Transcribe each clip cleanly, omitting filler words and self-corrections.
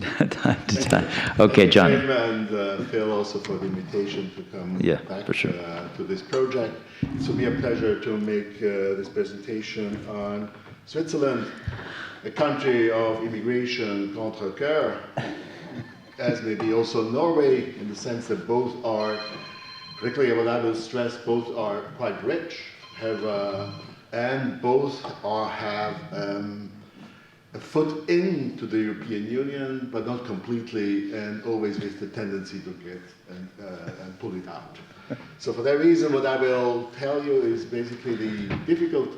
time to time. Okay, Gianni. And Phil also for the invitation to come back for sure. To this project. It will be a pleasure to make this presentation on Switzerland, a country of immigration contre cœur, as maybe also Norway, in the sense that both are, particularly what I will stress, both are quite rich, and both have a foot into the European Union, but not completely, and always with the tendency to get and pull it out. So for that reason, what I will tell you is basically the difficult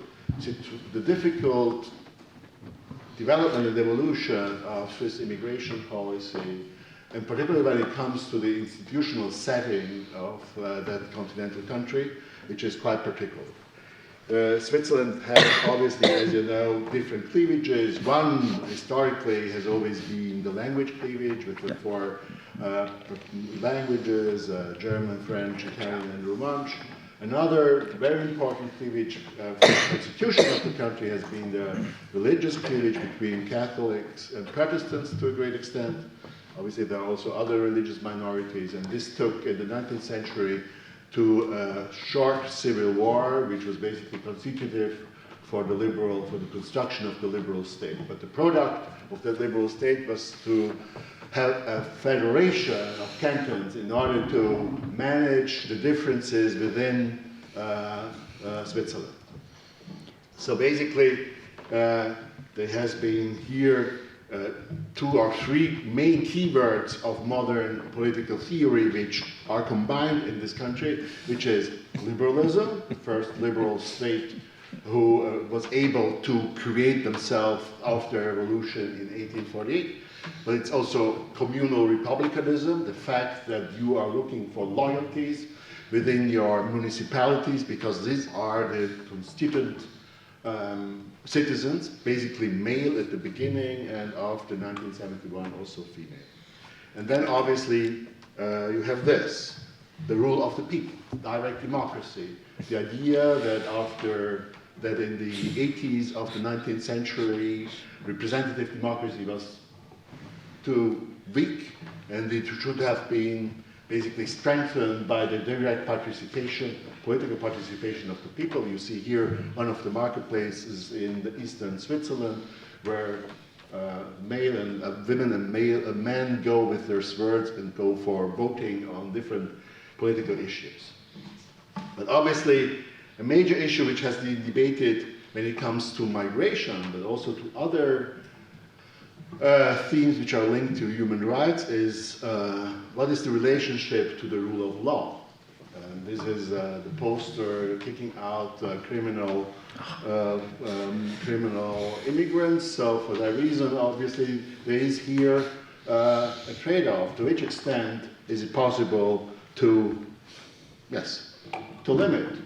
development and evolution of Swiss immigration policy, and particularly when it comes to the institutional setting of that continental country, which is quite particular. Switzerland has obviously, as you know, different cleavages. One, historically, has always been the language cleavage, which was for languages, German, French, Italian, and Romansh. Another very important cleavage for the constitution of the country has been the religious cleavage between Catholics and Protestants to a great extent. Obviously, there are also other religious minorities, and this took, in the 19th century, to a short civil war, which was basically constitutive for the construction of the liberal state. But the product of that liberal state was to have a federation of cantons in order to manage the differences within Switzerland. So basically, there has been here 2 or 3 main keywords of modern political theory which are combined in this country, which is liberalism, the first liberal state who was able to create themselves after a revolution in 1848. But it's also communal republicanism, the fact that you are looking for loyalties within your municipalities, because these are the constituent citizens, basically male at the beginning, and after 1971 also female. And then obviously you have this, the rule of the people, direct democracy, the idea that in the 80s of the 19th century, representative democracy was too weak, and it should have been basically strengthened by the direct participation, political participation of the people. You see here one of the marketplaces in the eastern Switzerland, where male and women and men go with their swords and go for voting on different political issues. But obviously, a major issue which has been debated when it comes to migration, but also to other themes which are linked to human rights, is what is the relationship to the rule of law? This is the poster kicking out criminal immigrants. So for that reason, obviously, there is here a trade-off. To which extent is it possible to limit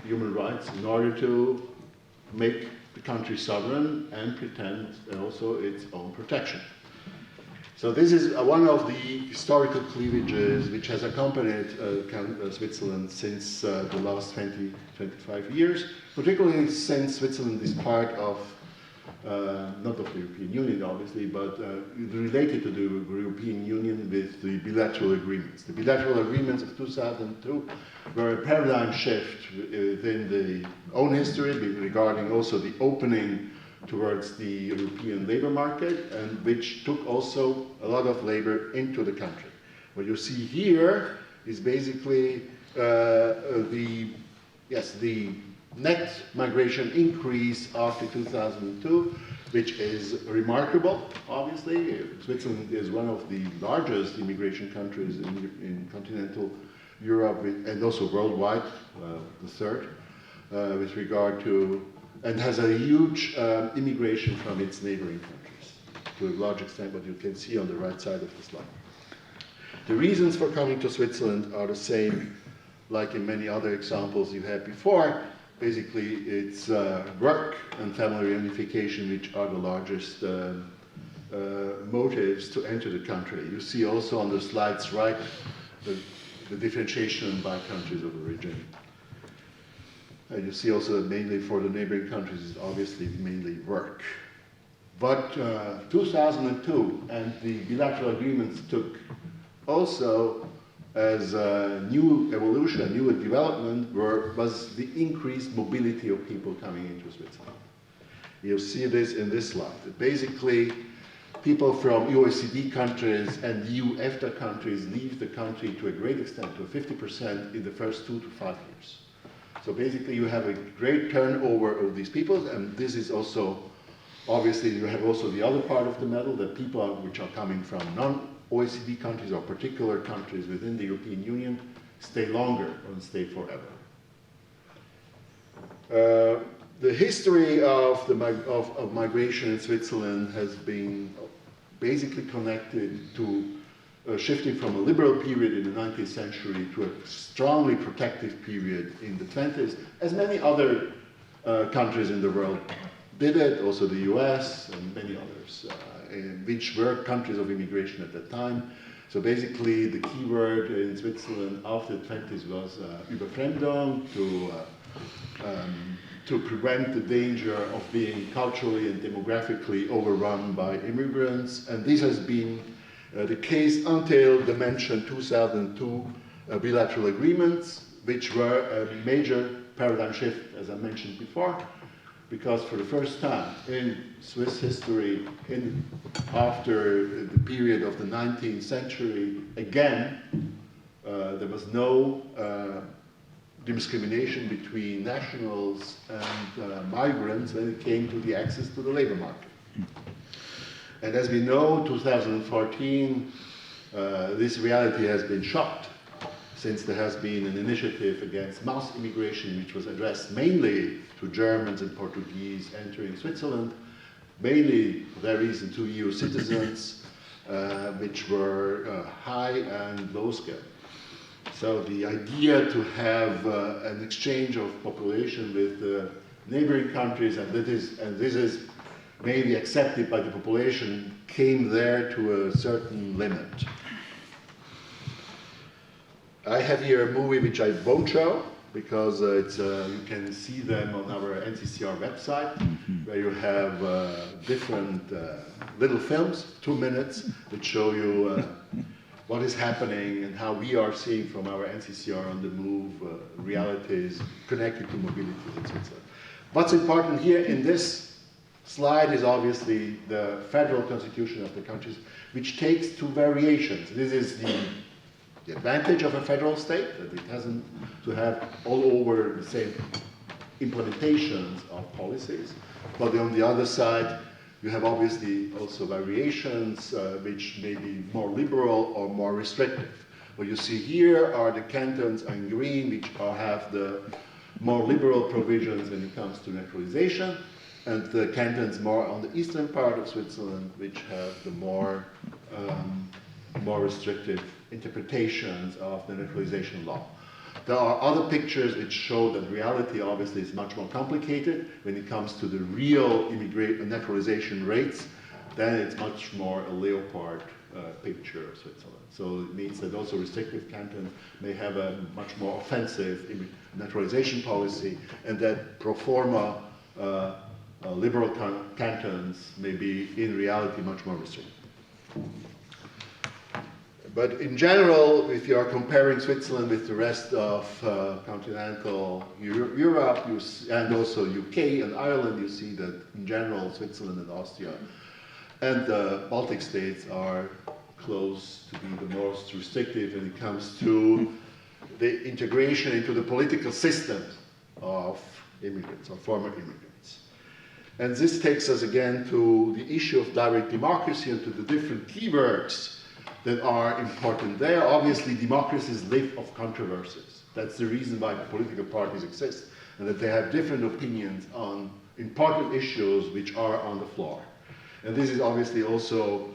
human rights in order to make the country sovereign and pretend also its own protection? So this is one of the historical cleavages which has accompanied Switzerland since the last 20-25 years, particularly since Switzerland is part of, not of the European Union obviously, but related to the European Union with the bilateral agreements. The bilateral agreements of 2002 were a paradigm shift within the own history regarding also the opening towards the European labor market, and which took also a lot of labor into the country. What you see here is basically the net migration increase after 2002, which is remarkable, obviously. Switzerland is one of the largest immigration countries in continental Europe, and also worldwide, the third, with regard to, and has a huge immigration from its neighboring countries, to a large extent, what you can see on the right side of the slide. The reasons for coming to Switzerland are the same, like in many other examples you had before. Basically, it's work and family reunification, which are the largest motives to enter the country. You see also on the slides right the differentiation by countries of origin. You see also that mainly for the neighboring countries is obviously mainly work. But 2002 and the bilateral agreements took also as a new evolution, a new development, was the increased mobility of people coming into Switzerland. You'll see this in this slide. Basically, people from OECD countries and EU EFTA countries leave the country to a great extent, to 50% in the first 2 to 5 years. So basically, you have a great turnover of these people, and this is also, obviously, you have also the other part of the medal, that people which are coming from non-OECD countries or particular countries within the European Union stay longer and stay forever. The history of migration in Switzerland has been basically connected to shifting from a liberal period in the 19th century to a strongly protective period in the 20s, as many other countries in the world did it, also the US and many others, which were countries of immigration at that time. So basically the key word in Switzerland after the 20s was Überfremdung, to prevent the danger of being culturally and demographically overrun by immigrants. And this has been the case until the mentioned 2002 bilateral agreements, which were a major paradigm shift, as I mentioned before, because for the first time in Swiss history, after the period of the 19th century, again, there was no discrimination between nationals and migrants when it came to the access to the labor market. And as we know, 2014, this reality has been shocked, since there has been an initiative against mass immigration, which was addressed mainly to Germans and Portuguese entering Switzerland, mainly for that reason to EU citizens, which were high and low skill. So the idea to have an exchange of population with neighboring countries, and this is maybe accepted by the population, came there to a certain limit. I have here a movie which I won't show, because you can see them on our NCCR website, where you have different little films, 2 minutes, that show you what is happening and how we are seeing from our NCCR on the move realities connected to mobility in Switzerland. What's important here in this slide is obviously the federal constitution of the countries, which takes 2 variations. This is the advantage of a federal state, that it hasn't to have all over the same implementations of policies. But on the other side, you have obviously also variations which may be more liberal or more restrictive. What you see here are the cantons in green, which have the more liberal provisions when it comes to naturalization, and the cantons more on the eastern part of Switzerland, which have the more restrictive interpretations of the naturalization law. There are other pictures which show that reality obviously is much more complicated. When it comes to the real naturalization rates, then it's much more a leopard picture of Switzerland. So it means that also restrictive cantons may have a much more offensive naturalization policy, and that pro forma liberal cantons may be in reality much more restrictive. But in general, if you are comparing Switzerland with the rest of continental Europe, and also UK and Ireland, you see that in general, Switzerland and Austria and the Baltic states are close to be the most restrictive when it comes to the integration into the political systems of immigrants, or former immigrants. And this takes us again to the issue of direct democracy and to the different keywords that are important there. Obviously, democracies live of controversies. That's the reason why political parties exist, and that they have different opinions on important issues which are on the floor. And this is obviously also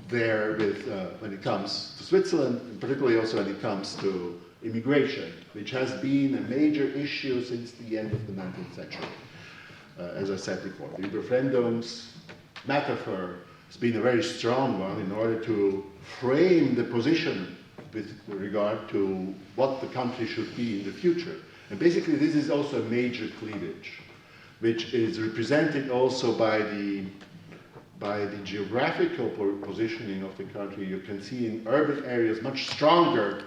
there with, when it comes to Switzerland, and particularly also when it comes to immigration, which has been a major issue since the end of the 19th century. As I said before, the Überfremdungs metaphor has been a very strong one in order to frame the position with regard to what the country should be in the future. And basically this is also a major cleavage. which is represented also by the geographical positioning of the country. You can see in urban areas much stronger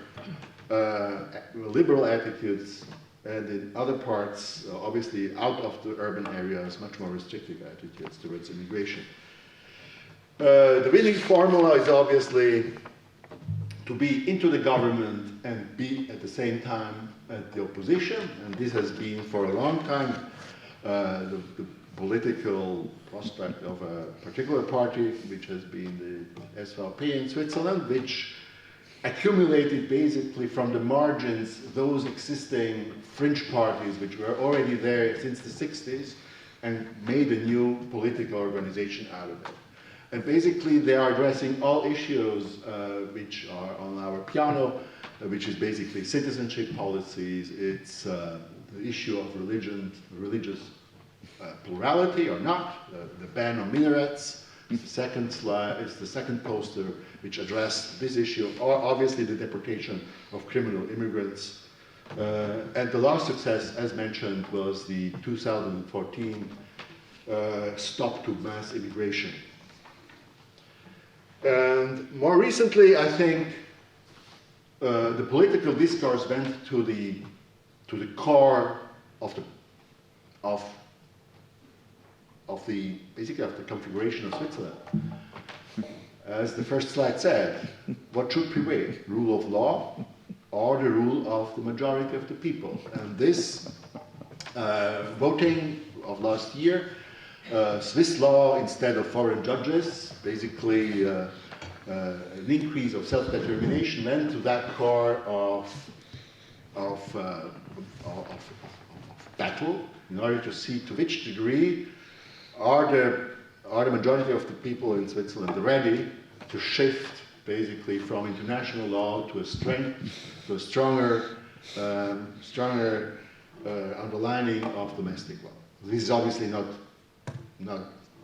liberal attitudes, and in other parts, obviously out of the urban areas, much more restrictive attitudes towards immigration. The winning formula is obviously to be into the government and be at the same time at the opposition, and this has been for a long time the political prospect of a particular party, which has been the SVP in Switzerland, which accumulated basically from the margins those existing fringe parties which were already there since the 60s and made a new political organization out of it. And basically they are addressing all issues which are on our piano, which is basically citizenship policies. It's the issue of religious plurality or not, the ban on minarets. It's the second slide, it's the second poster which addressed this issue, or obviously the deportation of criminal immigrants. And the last success, as mentioned, was the 2014 stop to mass immigration. And more recently, I think the political discourse went to the core of the configuration of Switzerland. As the first slide said, what should prevail? Rule of law or the rule of the majority of the people? And this voting of last year, Swiss law instead of foreign judges, basically an increase of self-determination went to that core of battle in order to see to which degree are the majority of the people in Switzerland ready to shift basically from international law to a stronger underlining of domestic law. This is obviously not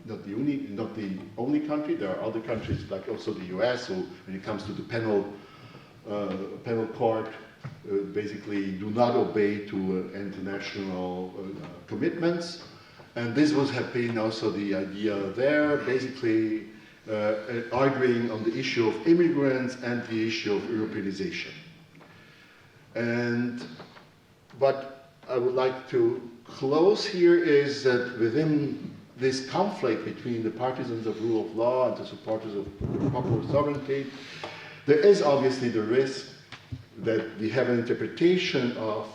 the only country. There are other countries like also the US, who, when it comes to the penal court, basically do not obey to international commitments. And this have been also the idea there, basically arguing on the issue of immigrants and the issue of Europeanization. And what I would like to close here is that within this conflict between the partisans of rule of law and the supporters of popular sovereignty, there is obviously the risk that we have an interpretation of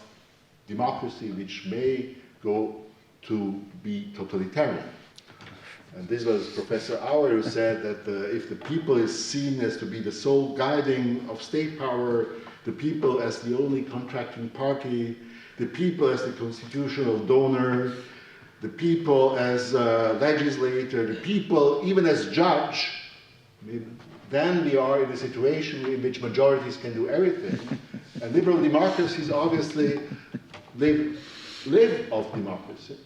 democracy which may go to be totalitarian. And this was Professor Auer who said that if the people is seen as to be the sole guiding of state power, the people as the only contracting party, the people as the constitutional donor, the people as legislator, the people even as judge, then we are in a situation in which majorities can do everything. And liberal democracies obviously live of democracy,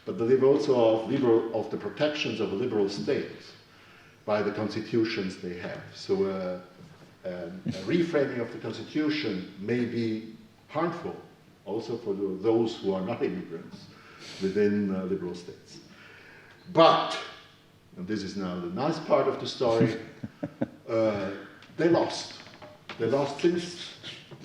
but they live also of the protections of a liberal state by the constitutions they have. So a reframing of the constitution may be harmful also for those who are not immigrants within liberal states. But, and this is now the nice part of the story, they lost. They lost since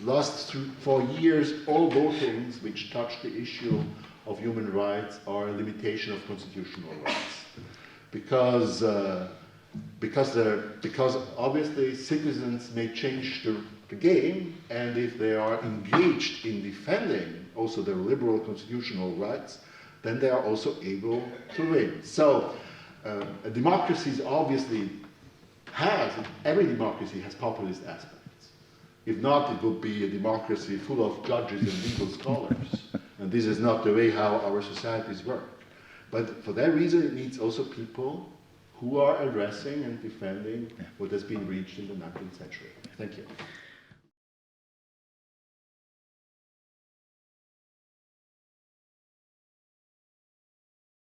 last 4 years all votings which touch the issue of human rights or limitation of constitutional rights, because obviously citizens may change the game, and if they are engaged in defending also their liberal constitutional rights, then they are also able to win. So a democracy obviously every democracy has populist aspects. If not, it would be a democracy full of judges and legal scholars. And this is not the way how our societies work. But for that reason, it needs also people who are addressing and defending what has been reached in the 19th century. Thank you.